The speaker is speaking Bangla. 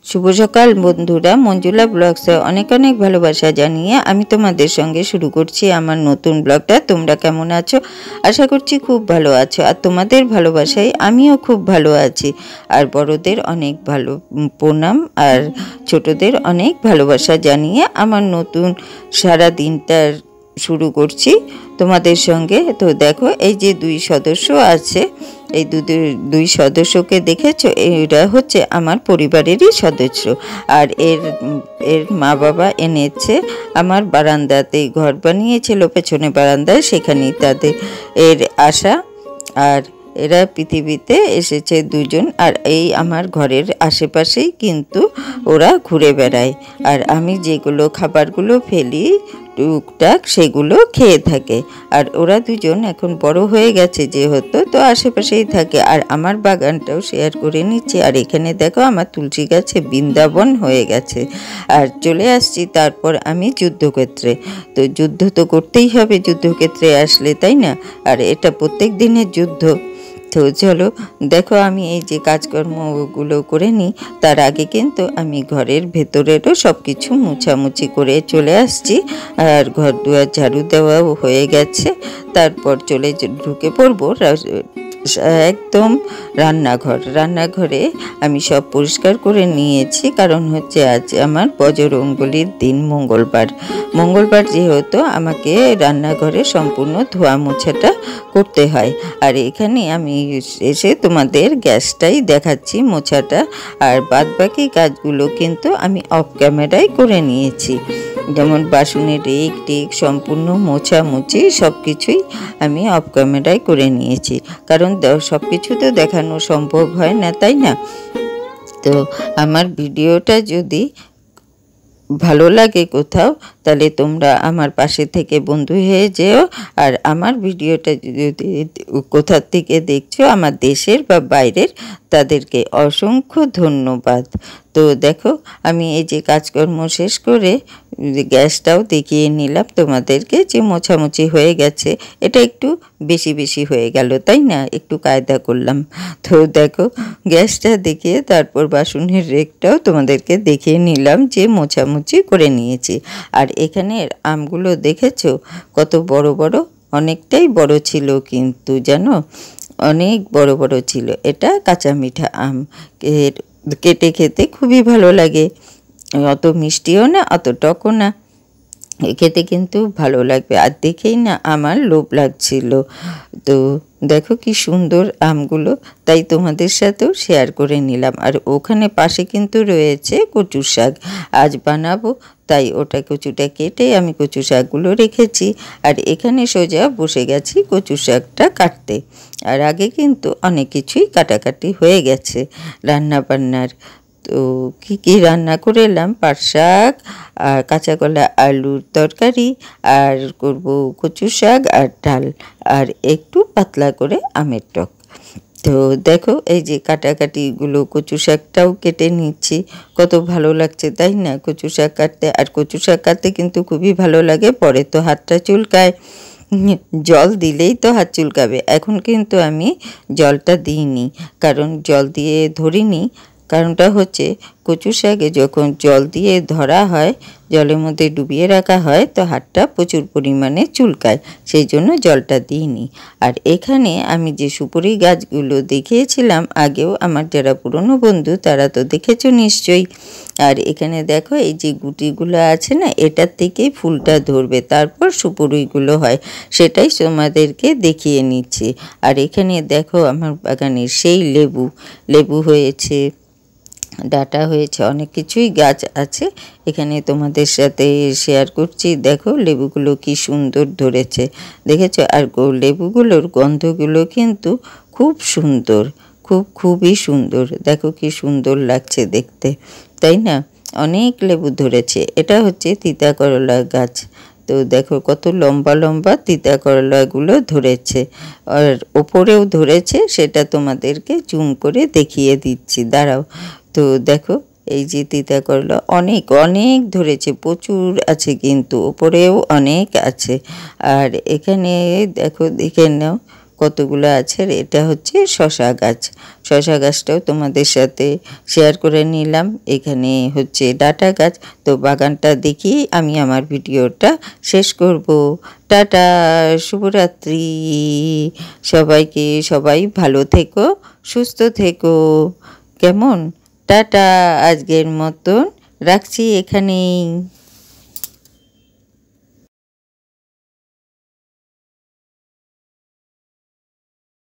শুভ সকাল বন্ধুরা, মঞ্জুলা ব্লগসে অনেক অনেক ভালোবাসা জানিয়ে আমি তোমাদের সঙ্গে শুরু করছি আমার নতুন ব্লগটা। তোমরা কেমন আছো? আশা করছি খুব ভালো আছো, আর তোমাদের ভালোবাসায় আমিও খুব ভালো আছি। আর বড়দের অনেক ভালো প্রণাম, আর ছোটদের অনেক ভালোবাসা জানিয়ে আমার নতুন সারা দিনটার শুরু করছি তোমাদের সঙ্গে। তো দেখো, এই যে দুই সদস্য আছে, এই দুই সদস্যকে দেখেছো, এরা হচ্ছে আমার পরিবারেরই সদস্য। আর এর মা বাবা এনেছে আমার বারান্দাতে, ঘর বানিয়েছিল পেছনে বারান্দায়, সেখানেই তাদের আশা। আর এরা পৃথিবীতে এসেছে দুজন, আর এই আমার ঘরের আশেপাশেই কিন্তু ওরা ঘুরে বেড়ায়। আর আমি যেগুলো খাবারগুলো ফেলি টুকটাক সেগুলো খেয়ে থাকে। আর ওরা দুজন এখন বড় হয়ে গেছে যেহেতু, তো আশেপাশেই থাকে। আর আমার বাগানটাও শেয়ার করে নিচ্ছি। আর এখানে দেখো, আমার তুলসী গাছে বৃন্দাবন হয়ে গেছে। আর চলে আসছি তারপর আমি যুদ্ধক্ষেত্রে। তো যুদ্ধ তো করতেই হবে যুদ্ধক্ষেত্রে আসলে, তাই না? আর এটা প্রত্যেক দিনের যুদ্ধ। তো চলো দেখো, আমি এই যে কাজকর্মগুলো করে নিই, তার আগে কিন্তু আমি ঘরের ভেতরেরও সব কিছু মুছামুছি করে চলে আসছি। আর ঘর দুয়ার ঝাড়ু দেওয়াও হয়ে গেছে। তারপর ঢুকে পড়বো একদম রান্নাঘরে আমি সব পরিষ্কার করে নিয়েছি, কারণ হচ্ছে আজ আমার বজরঙ্গলির দিন, মঙ্গলবার যেহেতু আমাকে রান্নাঘরে সম্পূর্ণ ধোয়া মোছাটা করতে হয়। আর এখানে আমি এসে তোমাদের গ্যাসটাই দেখাচ্ছি মোছাটা, আর বাদবাকি কাজগুলো কিন্তু আমি অফ ক্যামেরায় করে নিয়েছি। যেমন বাসনের রেক সম্পূর্ণ মোছামুছি সব কিছুই আমি অফ ক্যামেরায় করে নিয়েছি, কারণ সব কিছু তো দেখানো সম্ভব হয় না, তাই না? তো আমার ভিডিওটা যদি ভালো লাগে কোথাও, তাহলে তোমরা আমার পাশে থেকে বন্ধু হয়ে যেও। আর আমার ভিডিওটা যদি কোথা থেকে দেখছো, আমার দেশের বা বাইরের, তাদেরকে অসংখ্য ধন্যবাদ। তো দেখো, আমি এই যে কাজকর্ম শেষ করে গ্যাসটাও দেখিয়ে নিলাম তোমাদেরকে যে মোছামুছি হয়ে গেছে। এটা একটু বেশি হয়ে গেল, তাই না? একটু কায়দা করলাম। তো দেখো, গ্যাসটা দেখিয়ে তারপর বাসনের রেকটাও তোমাদেরকে দেখিয়ে নিলাম যে মোছামুছি করে নিয়েছি। আর এখানে আমগুলো দেখেছো কত বড় বড়, অনেকটাই বড় ছিল কিন্তু, জানো, অনেক বড় বড় ছিল। এটা কাঁচা মিঠা আম, কেটে খেতে খুবই ভালো লাগে। অত মিষ্টিও না, অত টকও না, খেতে কিন্তু ভালো লাগবে। আর দেখেই না আমার লোভ লাগছিল। তো দেখো কি সুন্দর আমগুলো, তাই তোমাদের সাথেও শেয়ার করে নিলাম। আর ওখানে পাশে কিন্তু রয়েছে কচু শাক, আজ বানাবো, তাই কচুটা কেটে আমি কচু শাকগুলো রেখেছি। আর এখানে সোজা বসে গেছি কচু শাকটা কাটতে। আর আগে কিন্তু অনেক কিছুই কাটাকাটি হয়ে গেছে রান্নাবান্নার। তো কী রান্না করে এলাম, পাট শাক আর কাঁচা কলা আলুর তরকারি, আর করব কচু শাক আর ডাল, আর একটু পাতলা করে আমের টক। তো দেখো, এই যে কাটাকাটিগুলো, কচু শাকটাও কেটে নিচ্ছি। কত ভালো লাগছে, তাই না, কচু শাক কাটতে? আর কচু শাক কাটতে কিন্তু খুবই ভালো লাগে, পরে তো হাতটা চুলকায়, জল দিলেই তো হাত চুলকাবে। এখন কিন্তু আমি জলটা দিইনি, কারণ জল দিয়ে ধরিনি। কারণটা হচ্ছে, কচু শাকে যখন জল দিয়ে ধরা হয়, জলের মধ্যে ডুবিয়ে রাখা হয়, তো হাতটা প্রচুর পরিমাণে চুলকায়, সেই জন্য জলটা দিইনি। আর এখানে আমি যে সুপুরি গাছগুলো দেখিয়েছিলাম আগেও, আমার যারা পুরনো বন্ধু তারা তো দেখেছো নিশ্চয়ই। আর এখানে দেখো, এই যে গুটিগুলো আছে না, এটার থেকেই ফুলটা ধরবে, তারপর সুপুরিগুলো হয়, সেটাই তোমাদেরকে দেখিয়ে নিচ্ছি। আর এখানে দেখো, আমার বাগানের সেই লেবু হয়েছে, ডাটা হয়েছে, অনেক কিছুই গাছ আছে, এখানে তোমাদের সাথে শেয়ার করছি। দেখো লেবুগুলো কি সুন্দর ধরেছে, দেখেছো? আর লেবুগুলোর গন্ধগুলো কিন্তু খুব সুন্দর, খুবই সুন্দর। দেখো কি সুন্দর লাগছে দেখতে, তাই না? অনেক লেবু ধরেছে। এটা হচ্ছে তিতা করলা গাছ। তো দেখো কত লম্বা লম্বা তিতা করলাগুলো ধরেছে, আর ওপরেও ধরেছে, সেটা তোমাদেরকে জুম করে দেখিয়ে দিচ্ছি, দাঁড়াও। তো দেখো, এই যে তিতা করলা অনেক ধরেছে, প্রচুর আছে, কিন্তু ওপরেও অনেক আছে। আর এখানে দেখো, দেখে নাও কতগুলো আছে। আর এটা হচ্ছে শশা গাছ। শশা গাছটাও তোমাদের সাথে শেয়ার করে নিলাম। এখানে হচ্ছে ডাঁটা গাছ। তো বাগানটা দেখি আমি আমার ভিডিওটা শেষ করব। টাটা, শুভরাত্রি সবাইকে। সবাই ভালো থেকো, সুস্থ থেকো, কেমন? টাটা, আজকের মতন রাখছি এখানেই।